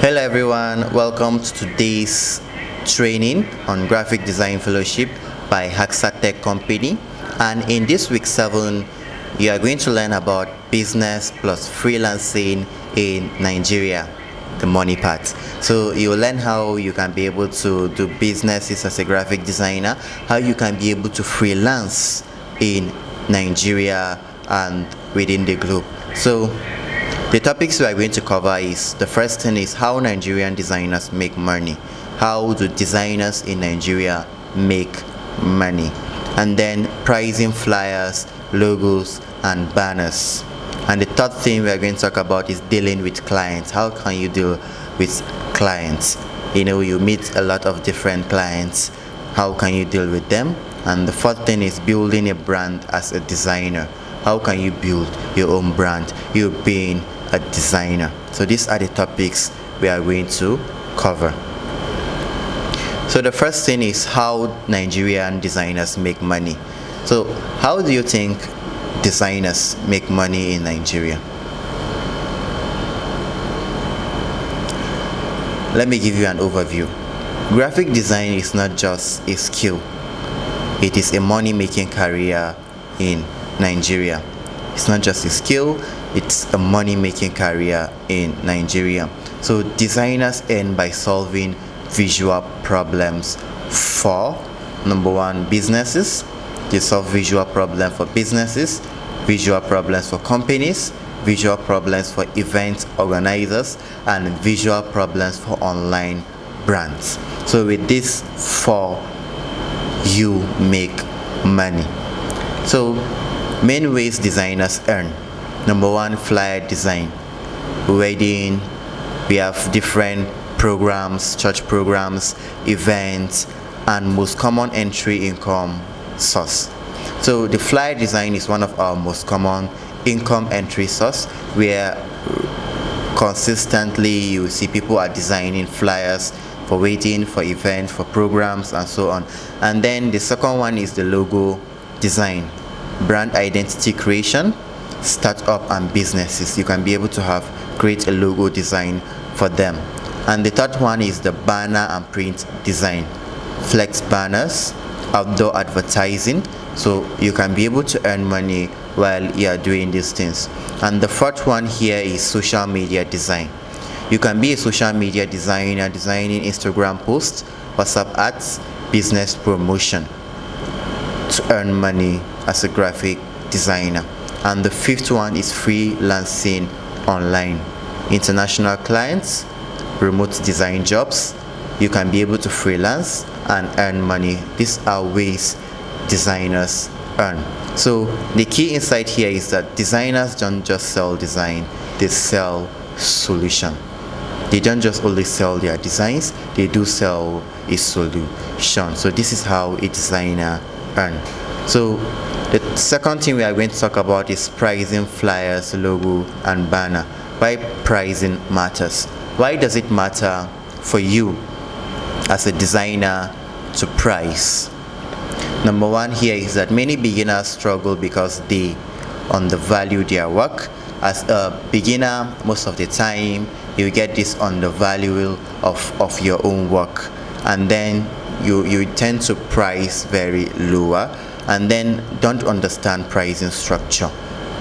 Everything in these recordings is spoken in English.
Hello everyone, welcome to today's training on graphic design fellowship by Haxa Tech Company. And in this week 7, you are going to learn about business plus freelancing in Nigeria, the money part. So you will learn how you can be able to do businesses as a graphic designer, how you can be able to freelance in Nigeria and within the group. So the topics we are going to cover is, the first thing is how Nigerian designers make money. How do designers in Nigeria make money? And then pricing flyers, logos, and banners. And the third thing we are going to talk about is dealing with clients. How can you deal with clients? You meet a lot of different clients. How can you deal with them? And the fourth thing is building a brand as a designer. How can you build your own brand, you being a designer? So these are the topics we are going to cover. So the first thing is how Nigerian designers make money. So how do you think designers make money in Nigeria? Let me give you an overview. Graphic design is not just a skill, it is a money-making career in Nigeria. It's not just a skill, it's a money-making career in Nigeria. So designers earn by solving visual problems for, number one, businesses. They solve visual problems for businesses, visual problems for companies, visual problems for event organizers, and visual problems for online brands. So with these four, you make money. So main ways designers earn. Number one, flyer design. Wedding, we have different programs, church programs, events, and most common entry income source. So the flyer design is one of our most common income entry source, where consistently you see people are designing flyers for wedding, for events, for programs, and so on. And then the second one is the logo design, brand identity creation, startup and businesses. You can be able to create a logo design for them. And the third one is the banner and print design, flex banners, outdoor advertising. So you can be able to earn money while you are doing these things. And the fourth one here is social media design. You can be a social media designer, designing Instagram posts, WhatsApp ads, business promotion to earn money as a graphic designer. And the fifth one is freelancing online, international clients, remote design jobs. You can be able to freelance and earn money. These are ways designers earn. So the key insight here is that designers don't just sell design, they sell solution. They don't just only sell their designs, they do sell a solution. So this is how a designer earns. So the second thing we are going to talk about is pricing flyers, logo, and banner. Why pricing matters. Why does it matter for you as a designer to price? Number one here is that many beginners struggle because they undervalue their work. As a beginner, most of the time you get this undervalue of your own work, and then you tend to price very lower, and then don't understand pricing structure.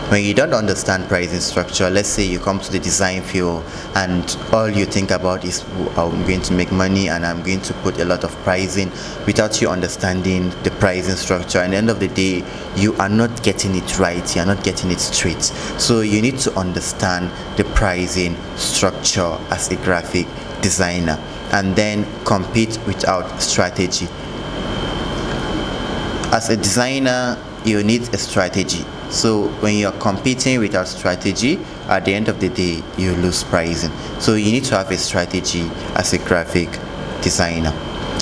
When you don't understand pricing structure, let's say you come to the design field and all you think about is, I'm going to make money and I'm going to put a lot of pricing, without you understanding the pricing structure. At the end of the day, you are not getting it right, you are not getting it straight. So you need to understand the pricing structure as a graphic designer, and then compete without strategy. As a designer, you need a strategy. So when you're competing without strategy, at the end of the day, you lose pricing. So you need to have a strategy as a graphic designer.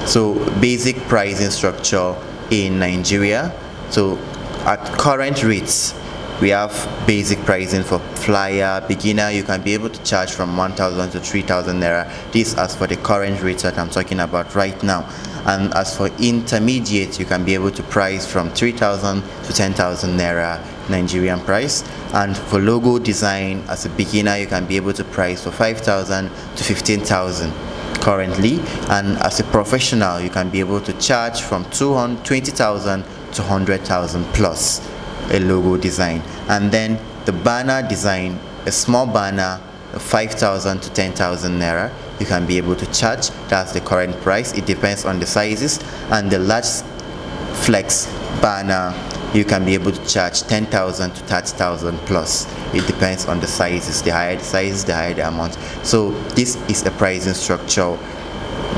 So basic pricing structure in Nigeria. So at current rates, we have basic pricing for flyer. Beginner, you can be able to charge from 1,000 to 3,000 naira. This as for the current rates that I'm talking about right now. And as for intermediate, you can be able to price from 3,000 to 10,000 naira Nigerian price. And for logo design, as a beginner, you can be able to price for 5,000 to 15,000 currently, and as a professional, you can be able to charge from 20,000 to 100,000 plus a logo design. And then the banner design, a small banner, 5,000 to 10,000 naira, you can be able to charge. That's the current price. It depends on the sizes. And the large flex banner, you can be able to charge 10,000 to 30,000 plus. It depends on the sizes. The higher the sizes, the higher the amount. So this is a pricing structure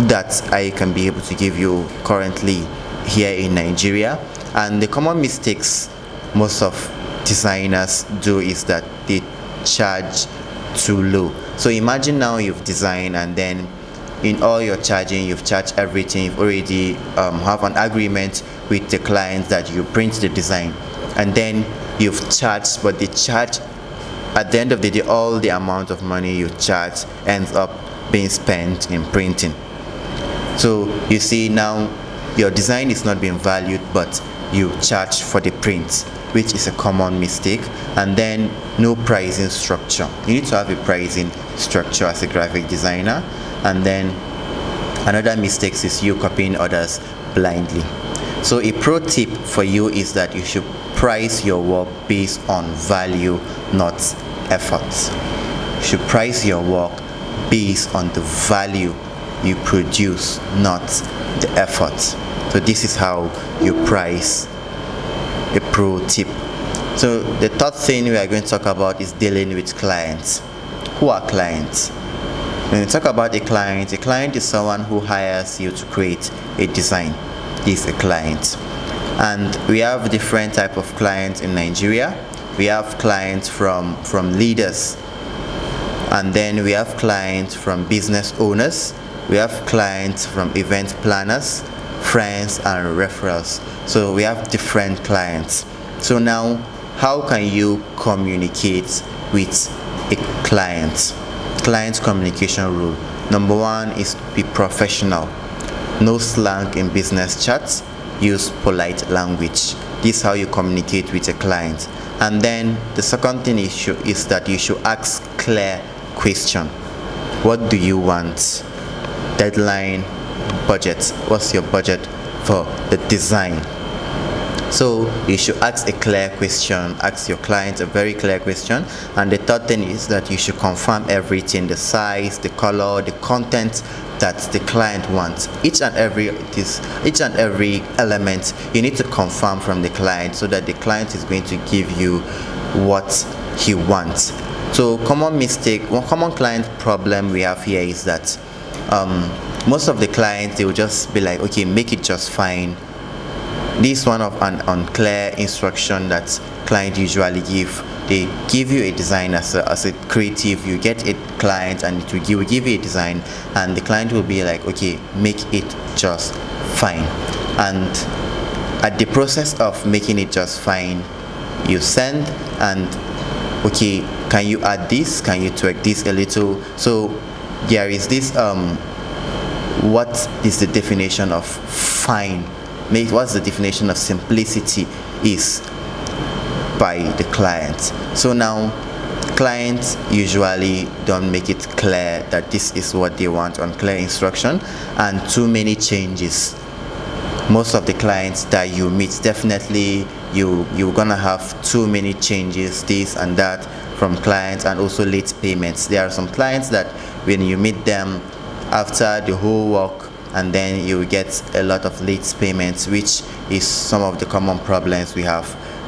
that I can be able to give you currently here in Nigeria. And the common mistakes most of designers do is that they charge too low. So imagine now you've designed, and then in all your charging, you've charged everything. You've already have an agreement with the client that you print the design, and then you've charged, but the charge at the end of the day, all the amount of money you charge ends up being spent in printing. So you see, now your design is not being valued, but you charge for the print, which is a common mistake. And then no pricing structure. You need to have a pricing structure as a graphic designer. And then another mistake is you copying others blindly. So a pro tip for you is that you should price your work based on value, not effort. You should price your work based on the value you produce, not the effort. So this is how you price. A pro tip. So the third thing we are going to talk about is dealing with clients. Who are clients? When we talk about a client is someone who hires you to create a design. This is a client. And we have different type of clients in Nigeria. We have clients from leaders, and then we have clients from business owners. We have clients from event planners, friends, and referrals. So we have different clients. So now, how can you communicate with a client? Client communication rule. Number one is to be professional. No slang in business chats. Use polite language. This is how you communicate with a client. And then the second thing is that you should ask clear question. What do you want? Deadline, budget. What's your budget for the design? So you should ask a clear question, ask your client a very clear question. And the third thing is that you should confirm everything, the size, the color, the content that the client wants. Each and every element you need to confirm from the client, so that the client is going to give you what he wants. So one common client problem we have here is that most of the clients, they will just be like, okay, make it just fine. This one of an unclear instruction that client usually give. They give you a design as a creative. You get a client and it will give you a design, and the client will be like, okay, make it just fine. And at the process of making it just fine, you send, and okay, can you add this? Can you tweak this a little? So there is this what is the definition of fine? What's the definition of simplicity is by the client. So now clients usually don't make it clear that this is what they want on clear instruction, and too many changes. Most of the clients that you meet, definitely you're gonna have too many changes, this and that from clients, and also late payments. There are some clients that when you meet them after the whole work, and then you get a lot of late payments, which is some of the common problems we have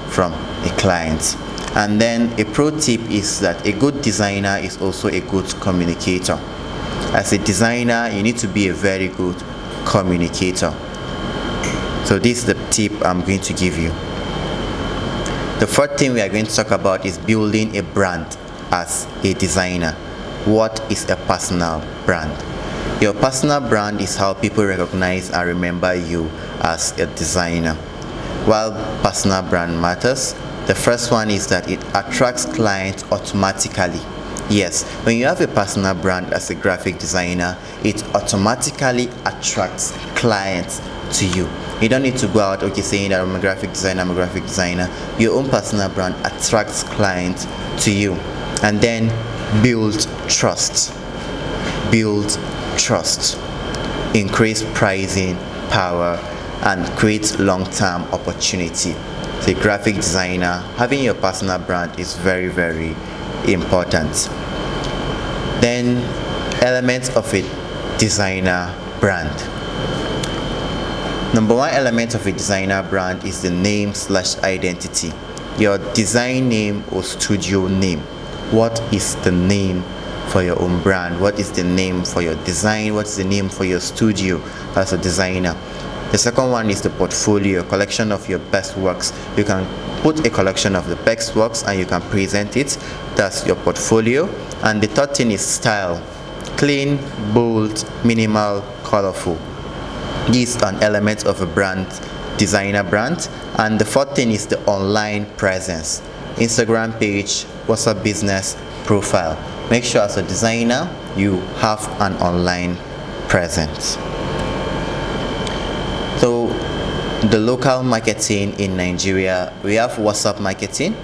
from a client. And then a pro tip is that a good designer is also a good communicator. As a designer, you need to be a very good communicator. So this is the tip I'm going to give you. The fourth thing we are going to talk about is building a brand as a designer. What is a personal brand? Your personal brand is how people recognize and remember you as a designer. While personal brand matters, the first one is that it attracts clients automatically. Yes, when you have a personal brand as a graphic designer, it automatically attracts clients to you. You don't need to go out, okay, saying that I'm a graphic designer. Your own personal brand attracts clients to you. And then build trust. Build trust. Increase pricing power and create long-term opportunity. As a graphic designer, having your personal brand is very, very important. Then elements of a designer brand. Number one element of a designer brand is the name/identity. Your design name or studio name. What is the name for your own brand? What is the name for your design? What's the name for your studio as a designer? The second one is the portfolio, collection of your best works. You can put a collection of the best works and you can present it. That's your portfolio. And the third thing is style. Clean, bold, minimal, colorful. These are elements of a brand, designer brand. And the fourth thing is the online presence. Instagram page, WhatsApp business profile. Make sure as a designer you have an online presence. So the local marketing in Nigeria, we have WhatsApp marketing.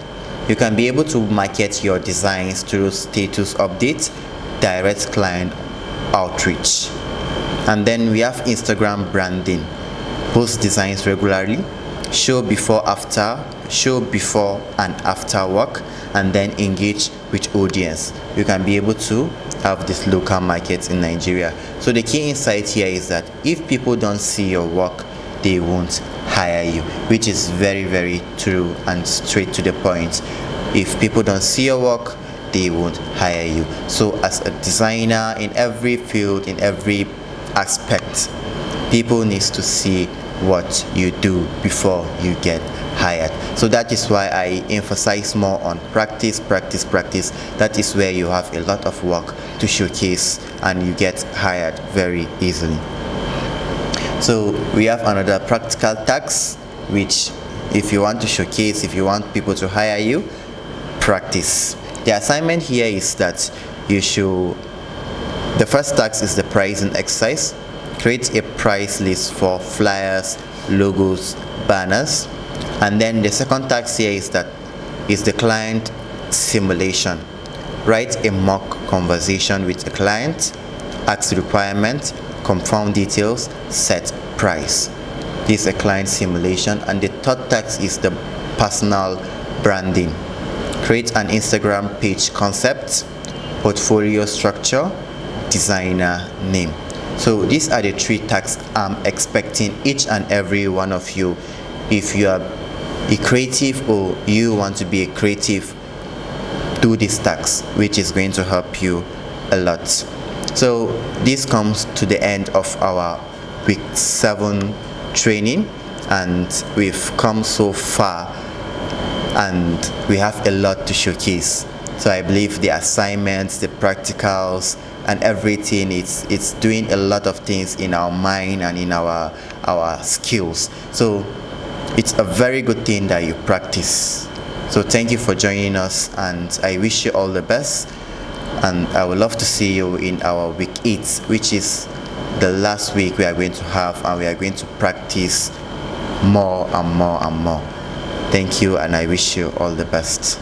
You can be able to market your designs through status updates, direct client outreach. And then we have Instagram branding. Post designs regularly, show before and after work, and then engage with audience. You can be able to have this local market in Nigeria. So the key insight here is that if people don't see your work, they won't hire you, which is very, very true and straight to the point. If people don't see your work, they won't hire you. So as a designer, in every field, in every aspect, people need to see what you do before you get hired. So that is why I emphasize more on practice. That is where you have a lot of work to showcase and you get hired very easily. So we have another practical task, which if you want to showcase, if you want people to hire you, practice. The assignment here is that you should, the first task is the pricing exercise. Create a price list for flyers, logos, banners. And then the second task here is the client simulation. Write a mock conversation with a client, ask requirements, confirm details, set price. This is a client simulation. And the third task is the personal branding. Create an Instagram page concept, portfolio structure, designer name. So these are the three tasks I'm expecting each and every one of you. If you are a creative or you want to be a creative, do these tasks, which is going to help you a lot. So this comes to the end of our week 7 training, and we've come so far and we have a lot to showcase. So I believe the assignments, the practicals, and everything, it's doing a lot of things in our mind and in our skills. So it's a very good thing that you practice. So thank you for joining us, and I wish you all the best. And I would love to see you in our week 8, which is the last week we are going to have, and we are going to practice more and more and more. Thank you, and I wish you all the best.